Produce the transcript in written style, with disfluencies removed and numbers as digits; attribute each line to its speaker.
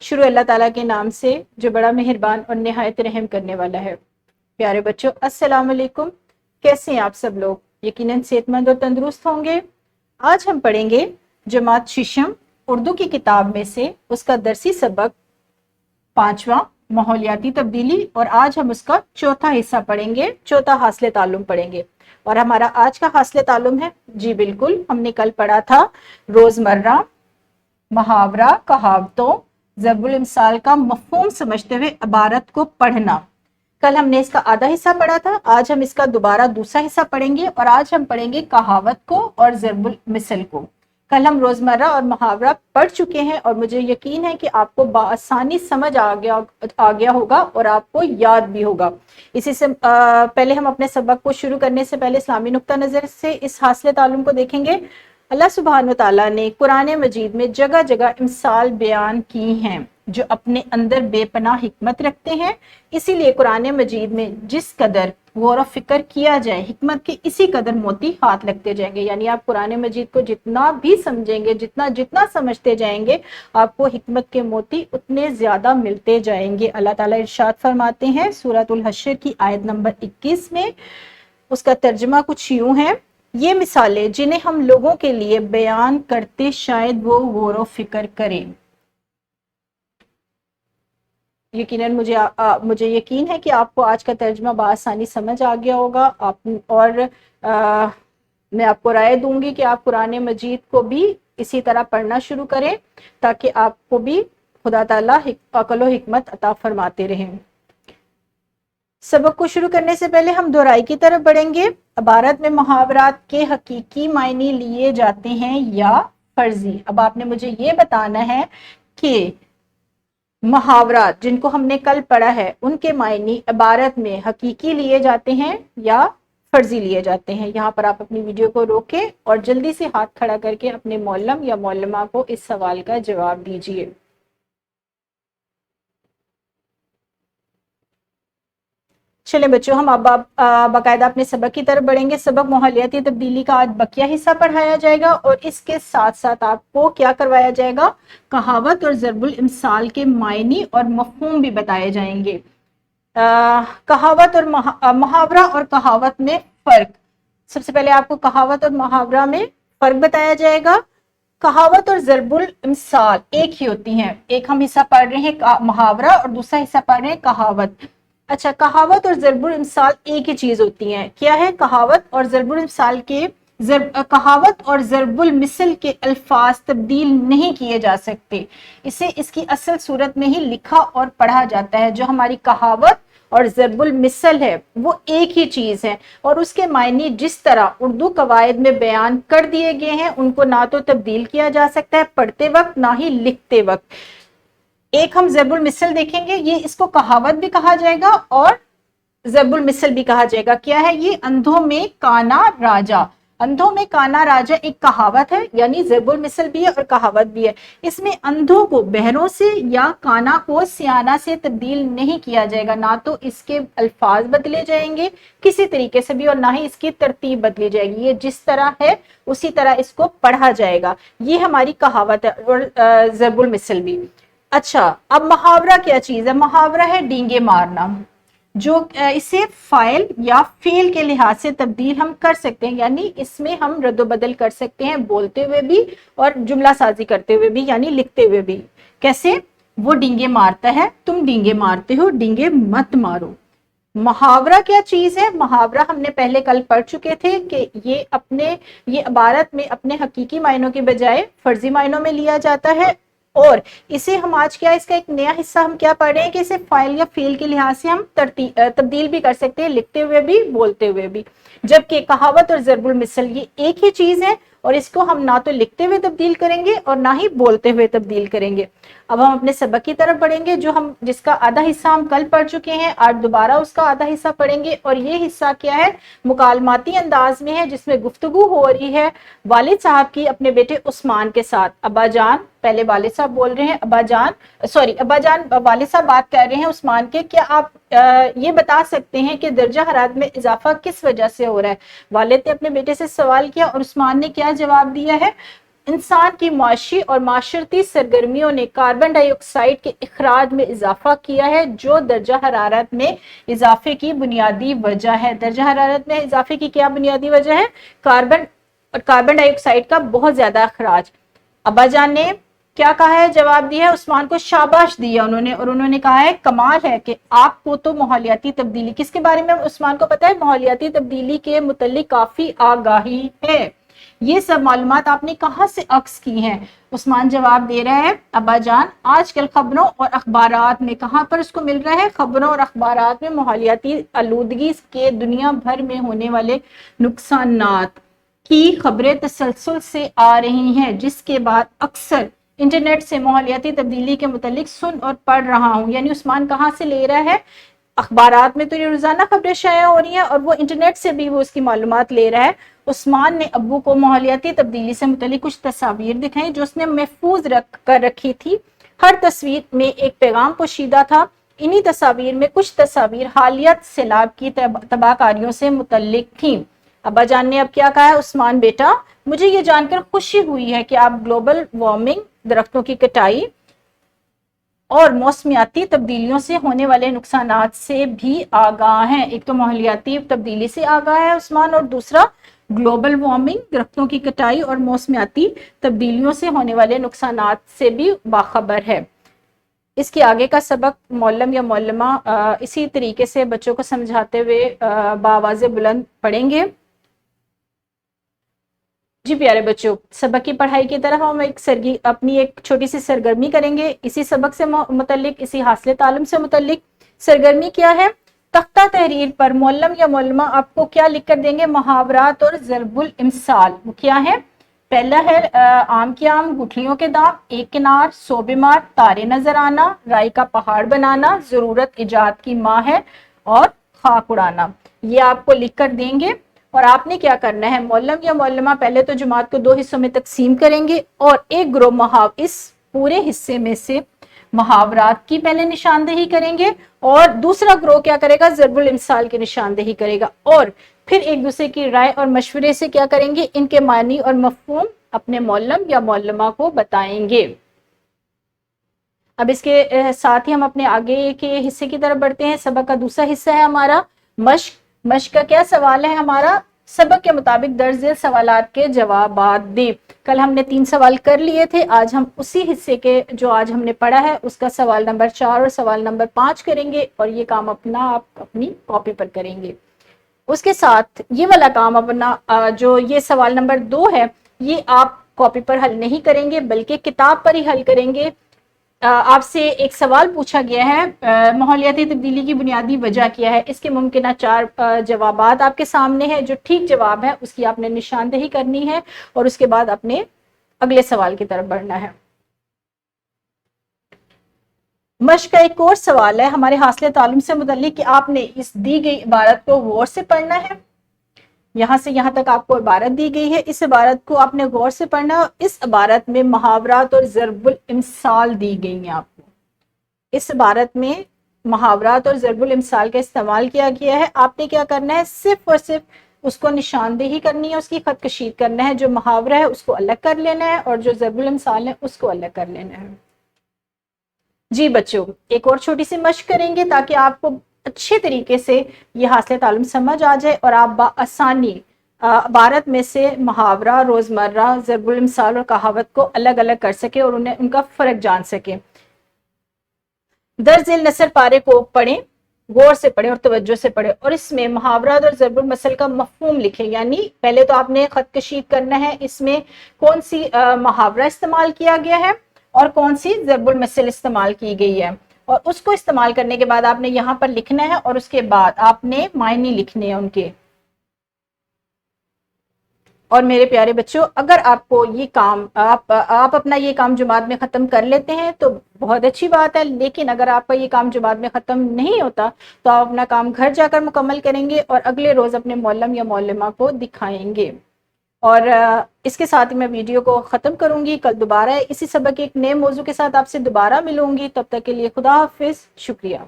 Speaker 1: शुरू अल्लाह ताला के नाम से जो बड़ा मेहरबान और निहायत रहम करने वाला है। प्यारे बच्चों, अस्सलाम वालेकुम। कैसे हैं आप सब लोग? यकीनन सेहतमंद और तंदुरुस्त होंगे। आज हम पढ़ेंगे जमात शिशम उर्दू की किताब में से उसका दरसी सबक 5वां माहौलियाती तब्दीली, और आज हम उसका चौथा हिस्सा पढ़ेंगे, चौथा हासिल ताल्लुम पढ़ेंगे। और हमारा आज का हासिल ताल्लुम है, जी बिल्कुल, हमने कल पढ़ा था रोजमर्रा, मुहावरा, कहावतों, ज़रबुल इम्साल का मफ़हूम समझते हुए इबारत को पढ़ना। कल हमने इसका आधा हिस्सा पढ़ा था, आज हम इसका दोबारा दूसरा हिस्सा पढ़ेंगे और आज हम पढ़ेंगे कहावत को और ज़रबुल मिसल को। कल हम रोजमर्रा और मुहावरा पढ़ चुके हैं और मुझे यकीन है कि आपको बआसानी समझ आ गया होगा और आपको याद भी होगा। इसी से पहले हम अपने सबक को शुरू करने से पहले इस्लामी नुक्ता नज़र से इस हासिल ताल्लुम को देखेंगे। अल्लाह सुब्हान व तआला ने कुरान मजीद में जगह जगह इमसाल बयान की हैं जो अपने अंदर बेपनाह हिकमत रखते हैं। इसीलिए कुरान मजीद में जिस कदर गौर व फिक्र किया जाए, हिकमत के इसी कदर मोती हाथ लगते जाएंगे। यानी आप कुरान मजीद को जितना भी समझेंगे, जितना जितना समझते जाएंगे, आपको हिकमत के मोती उतने ज्यादा मिलते जाएंगे। अल्लाह ताला इरशाद फरमाते हैं सूरतुल हश्र की आयत नंबर 21 में, उसका तर्जुमा कुछ यूं है, ये मिसालें जिन्हें हम लोगों के लिए बयान करते शायद वो गौर व फिक्र करें। यकीनन मुझे यकीन है कि आपको आज का तर्जुमा बआसानी समझ आ गया होगा। मैं आपको राय दूंगी कि आप कुरान मजीद को भी इसी तरह पढ़ना शुरू करें ताकि आपको भी खुदा ताला अक्ल व हिकमत अता फरमाते रहें। सबक को शुरू करने से पहले हम दोहराई की तरफ बढ़ेंगे। इबारत में मुहावरात के हकीकी मायने लिए जाते हैं या फर्जी। अब आपने मुझे ये बताना है कि मुहावरात जिनको हमने कल पढ़ा है उनके मायने इबारत में हकीकी लिए जाते हैं या फर्जी लिए जाते हैं। यहाँ पर आप अपनी वीडियो को रोके और जल्दी से हाथ खड़ा करके अपने मौलम या मौलमा को इस सवाल का जवाब दीजिए। चलें बच्चों, हम अब बाकायदा अपने सबक की तरफ बढ़ेंगे। सबक माहौलियाती तब्दीली का आज बकिया हिस्सा पढ़ाया जाएगा और इसके साथ साथ आपको क्या करवाया जाएगा, कहावत और ज़रबुल इम्साल के मायने और मफ़हूम भी बताए जाएंगे। कहावत और मुहावरा और कहावत में फ़र्क। सबसे पहले आपको कहावत और मुहावरा में फ़र्क बताया जाएगा। कहावत और ज़रबुल इम्साल एक ही होती हैं। एक हम हिस्सा पढ़ रहे हैं मुहावरा और दूसरा हिस्सा पढ़ रहे हैं कहावत। अच्छा, कहावत और ज़रबुल इम्साल एक ही चीज होती हैं। क्या है? कहावत और ज़रबुल इम्साल के कहावत और ज़रबुल मिसल के अल्फाज तब्दील नहीं किए जा सकते। इसे इसकी असल सूरत में ही लिखा और पढ़ा जाता है। जो हमारी कहावत और ज़रबुल मिसल है वो एक ही चीज है और उसके मायने जिस तरह उर्दू कवायद में बयान कर दिए गए हैं उनको ना तो तब्दील किया जा सकता है पढ़ते वक्त ना ही लिखते वक्त। एक हम ज़रबुल मिसल देखेंगे, ये इसको कहावत भी कहा जाएगा और ज़रबुल मिसल भी कहा जाएगा। क्या है ये? अंधों में काना राजा। अंधों में काना राजा एक कहावत है, यानी ज़रबुल मिसल भी है और कहावत भी है। इसमें अंधों को बहरों से या काना को सियाना से तब्दील नहीं किया जाएगा। ना तो इसके अल्फाज बदले जाएंगे किसी तरीके से भी और ना ही इसकी तरतीब बदली जाएगी। ये जिस तरह है उसी तरह इसको पढ़ा जाएगा। ये हमारी कहावत है और ज़रबुल मिसल भी। अच्छा, अब मुहावरा क्या चीज है? मुहावरा है डींगे मारना, जो इसे फाइल या फेल के लिहाज से तब्दील हम कर सकते हैं। यानी इसमें हम रद्द बदल कर सकते हैं बोलते हुए भी और जुमला साजी करते हुए भी, यानी लिखते हुए भी। कैसे? वो डींगे मारता है, तुम डींगे मारते हो, डींगे मत मारो। मुहावरा क्या चीज है? मुहावरा हमने पहले कल पढ़ चुके थे कि ये इबारत में अपने हकीकी मायनों के बजाय फर्जी मायनों में लिया जाता है और इसे हम आज क्या, इसका एक नया हिस्सा हम क्या पढ़ रहे हैं कि इसे फाइल या फेल के लिहाज से हम तब्दील भी कर सकते हैं, लिखते हुए भी बोलते हुए भी। जबकि कहावत और ज़रबुल मिसल ये एक ही चीज है और इसको हम ना तो लिखते हुए तब्दील करेंगे और ना ही बोलते हुए तब्दील करेंगे। अब हम अपने सबक की तरफ बढ़ेंगे जिसका आधा हिस्सा हम कल पढ़ चुके हैं। आज दोबारा उसका आधा हिस्सा पढ़ेंगे और ये हिस्सा क्या है, मुकालमाती अंदाज में है, जिसमें गुफ्तगू हो रही है वालिद साहब की अपने बेटे उस्मान के साथ। अब्बा जान, पहले वालिद साहब बोल रहे हैं, अब्बा जान वालिद साहब बात कर रहे हैं उस्मान के, क्या आप ये बता सकते हैं कि दर्जा हरारत में इजाफा किस वजह से हो रहा है? वालिद ने अपने बेटे से सवाल किया और उस्मान ने क्या जवाब दिया है? इंसान की माशी और माशरती सरगर्मियों ने कार्बन डाइऑक्साइड के अखराज में इजाफा किया है, जो दर्जा हरारत में इजाफे की बुनियादी वजह है। दर्जा हरारत में इजाफे की क्या बुनियादी वजह है? कार्बन डाइऑक्साइड का बहुत ज्यादा अखराज। अब्बा जान ने क्या कहा है? जवाब दिया है, उस्मान को शाबाश दी है उन्होंने, और उन्होंने कहा है कमाल है कि आपको तो माहौलियाती तब्दीली, किसके बारे में उस्मान को पता है? माहौलियाती तब्दीली के मुतल्लिक काफी आगाही है। ये सब मालूमात आपने कहाँ से अक्स की हैं? उस्मान जवाब दे रहा है, अब्बा जान आजकल खबरों और अखबारात में, कहाँ पर उसको मिल रहा है? खबरों और अखबारात में माहौलियाती आलूदगी के दुनिया भर में होने वाले नुकसानात की खबरें तसलसल से आ रही हैं, जिसके बाद अक्सर इंटरनेट से माहौलियाती तब्दीली के मुतालिक सुन और पढ़ रहा हूँ। यानी उस्मान कहाँ से ले रहा है? अखबारात में तो ये रोजाना खबरें शाया हो रही हैं, और वो इंटरनेट से भी वो उसकी मालूमात ले रहा है। उस्मान ने अब्बू को माहौलियाती तब्दीली से मुतालिक कुछ तस्वीर दिखाई जो उसने महफूज कर रखी थी। हर तस्वीर में एक पैगाम पोशीदा था। इन्हीं तस्वीर में कुछ तस्वीर हालिया सैलाब की तबाहकारियों से मुतल्लिक थी। अब्बा जान ने अब क्या कहा है? उस्मान बेटा, मुझे ये जानकर खुशी हुई है कि आप ग्लोबल वार्मिंग, दरख्तों की कटाई और मौसमियाती तब्दीलियों से होने वाले नुकसानात से भी आगाह हैं। एक तो माहौलियाती तब्दीली से आगाह है उस्मान, और दूसरा ग्लोबल वार्मिंग, दरख्तों की कटाई और मौसमियाती तब्दीलियों से होने वाले नुकसानात से भी बाखबर है। इसके आगे का सबक मौलम या मौलमा इसी तरीके से बच्चों को समझाते हुए बावाज़े बुलंद पढ़ेंगे। जी प्यारे बच्चों, सबक की पढ़ाई की तरफ हम अपनी एक छोटी सी सरगर्मी करेंगे। इसी सबक से मुतल्लिक, इसी हासिल तालीम से मुतल्लिक सरगर्मी क्या है? तख्ता तहरीर पर मौलम या मौलमा आपको क्या लिख कर देंगे? मुहावरात और ज़रबुल इम्साल। वो क्या है? पहला है आम के आम, गुठलियों के दाम, एक किनार, सौ बीमार, तारे नजर आना, राई का पहाड़ बनाना, जरूरत इजाद की माँ है, और खाक उड़ाना। ये आपको लिख कर देंगे, और आपने क्या करना है? मौलम या मौलमा पहले तो जुमात को 2 हिस्सों में तकसीम करेंगे, और एक ग्रोह इस पूरे हिस्से में से मुहावरात की पहले निशानदेही करेंगे, और दूसरा ग्रोह क्या करेगा? ज़रबुल इम्साल की निशानदेही करेगा, और फिर एक दूसरे की राय और मशवरे से क्या करेंगे? इनके मानी और मफहूम अपने मौलम या मौलमा को बताएंगे। अब इसके साथ ही हम अपने आगे के हिस्से की तरफ बढ़ते हैं। सबक का दूसरा हिस्सा है हमारा मश्क। मश्क का क्या सवाल है हमारा? सबक के मुताबिक दर्ज झेल सवालात के जवाबात दें। कल हमने 3 सवाल कर लिए थे, आज हम उसी हिस्से के जो आज हमने पढ़ा है उसका सवाल नंबर 4 और सवाल नंबर 5 करेंगे, और ये काम आप अपनी कॉपी पर करेंगे। उसके साथ ये वाला काम अपना जो ये सवाल नंबर 2 है, ये आप कॉपी पर हल नहीं करेंगे बल्कि किताब पर ही हल करेंगे। आपसे एक सवाल पूछा गया है, माहौलियाती तब्दीली की बुनियादी वजह क्या है? इसके मुमकिन 4 जवाबात आपके सामने हैं। जो ठीक जवाब है उसकी आपने निशानदेही करनी है, और उसके बाद अपने अगले सवाल की तरफ बढ़ना है। मश्क का एक और सवाल है हमारे हासिल तालीम से मुतल्लिक कि आपने इस दी गई इबारत को गौर से पढ़ना है। यहाँ से यहाँ तक आपको इबारत दी गई है, इस इबारत को आपने गौर से पढ़ना। इस इबारत में मुहावरात और ज़रबुल इम्साल दी गई हैं आपको। इस इबारत में मुहावरात और ज़रबुल इम्साल का इस्तेमाल किया गया है। आपने क्या करना है? सिर्फ और सिर्फ उसको निशानदेही करनी है, उसकी खत कशीद करना है। जो मुहावरा है उसको अलग कर लेना है, और जो ज़रबुल इम्साल है उसको अलग कर लेना है। जी बच्चों, एक और छोटी सी मश्क करेंगे ताकि आपको अच्छे तरीके से ये हासिल तालीम समझ आ जाए, और आप आसानी इबारत में से मुहावरा, रोजमर्रा, ज़रबुल इम्साल और कहावत को अलग अलग कर सके और उन्हें उनका फर्क जान सके। दर्ज झेल नसर पारे को पढ़ें, गौर से पढ़ें और तवज्जो से पढ़ें, और इसमें मुहावरा और ज़रबुल मसल का मफहूम लिखें। यानी पहले तो आपने खत कशीद करना है, इसमें कौन सी मुहावरा इस्तेमाल किया गया है और कौन सी ज़रबुल मसल इस्तेमाल की गई है, और उसको इस्तेमाल करने के बाद आपने यहाँ पर लिखना है, और उसके बाद आपने मायने लिखने हैं उनके। और मेरे प्यारे बच्चों, अगर आपको ये काम आप अपना ये काम जुमात में ख़त्म कर लेते हैं तो बहुत अच्छी बात है, लेकिन अगर आपका ये काम जुमात में ख़त्म नहीं होता तो आप अपना काम घर जाकर मुकम्मल करेंगे और अगले रोज़ अपने मौलम या मौलमा को दिखाएंगे। और इसके साथ ही मैं वीडियो को ख़त्म करूंगी। कल दोबारा इसी सबक के एक नए मौजू के साथ आपसे दोबारा मिलूंगी। तब तक के लिए खुदा हाफिज़, शुक्रिया।